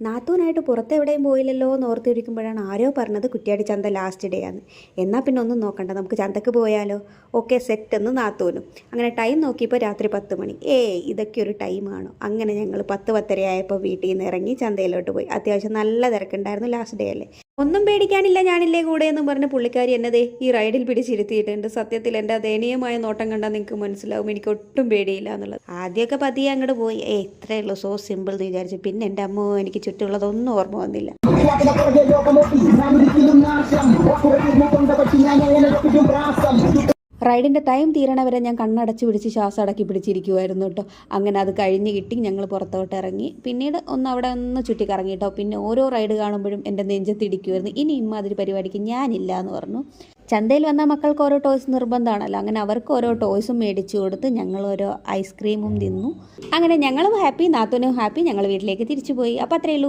നാത്തൂനായിട്ട് പുറത്തെവിടെയും പോയില്ലല്ലോ എന്ന് ഓർത്തിരിക്കുമ്പോഴാണ് ആരോ പറഞ്ഞത് കുറ്റ്യാടി ചന്ത ലാസ്റ്റ് ഡേ ആണ്. എന്നാൽ പിന്നെ ഒന്നും നോക്കണ്ട, നമുക്ക് ചന്തക്ക് പോയാലോ. ഓക്കെ സെറ്റ് എന്ന് നാത്തൂനും. അങ്ങനെ ടൈം നോക്കിയപ്പോൾ രാത്രി 10 മണി. ഇതൊക്കെ ഒരു ടൈമാണോ? അങ്ങനെ ഞങ്ങൾ 10-10:30 ആയപ്പോൾ വീട്ടിൽ നിന്ന് ഇറങ്ങി ചന്തയിലോട്ട് പോയി. അത്യാവശ്യം നല്ല തിരക്കുണ്ടായിരുന്നു, ലാസ്റ്റ് ഡേ അല്ലേ. ഒന്നും പേടിക്കാനില്ല, ഞാനില്ലേ കൂടെ എന്നും പറഞ്ഞ് പുള്ളിക്കാരി എന്നതേ ഈ റൈഡിൽ പിടിച്ചിരുത്തിയിട്ടുണ്ട്. സത്യത്തിൽ എൻ്റെ ദയനീയമായ നോട്ടം കണ്ടാൽ നിങ്ങൾക്ക് മനസ്സിലാവും എനിക്ക് ഒട്ടും പേടിയില്ല എന്നുള്ളത്. ആദ്യമൊക്കെ പതിയെ അങ്ങോട്ട് പോയി, ഇത്രയേ ഉള്ളൂ, സോ സിമ്പിൾ എന്ന് വിചാരിച്ചു. പിന്നെ എൻ്റെ അമ്മ എനിക്ക് ചുറ്റുമുള്ളതൊന്നും ഓർമ്മ വന്നില്ല. റൈഡിൻ്റെ ടൈം തീരണവരെ ഞാൻ കണ്ണടച്ച് പിടിച്ച് ശ്വാസം അടക്കി പിടിച്ചിരിക്കുമായിരുന്നു കേട്ടോ. അങ്ങനെ അത് കഴിഞ്ഞ് കിട്ടി, ഞങ്ങൾ പുറത്തോട്ട് ഇറങ്ങി. പിന്നീട് അവിടെ ഒന്ന് ചുറ്റിക്കറങ്ങി കേട്ടോ. പിന്നെ ഓരോ റൈഡ് കാണുമ്പോഴും എൻ്റെ നെഞ്ചത്തിടിക്കുമായിരുന്നു, ഇനി ഇമ്മാതിരി പരിപാടിക്ക് ഞാനില്ല എന്ന് പറഞ്ഞു. ചന്തയിൽ വന്ന മക്കൾക്ക് ഓരോ ടോയ്സ് നിർബന്ധമാണല്ലോ. അങ്ങനെ അവർക്ക് ഓരോ ടോയ്സും മേടിച്ചു കൊടുത്ത് ഞങ്ങൾ ഓരോ ഐസ്ക്രീമും തിന്നു. അങ്ങനെ ഞങ്ങളും ഹാപ്പി, നാത്തൂനും ഹാപ്പി. ഞങ്ങൾ വീട്ടിലേക്ക് തിരിച്ചു പോയി. അപ്പോൾ അത്രയേ ഉള്ളൂ.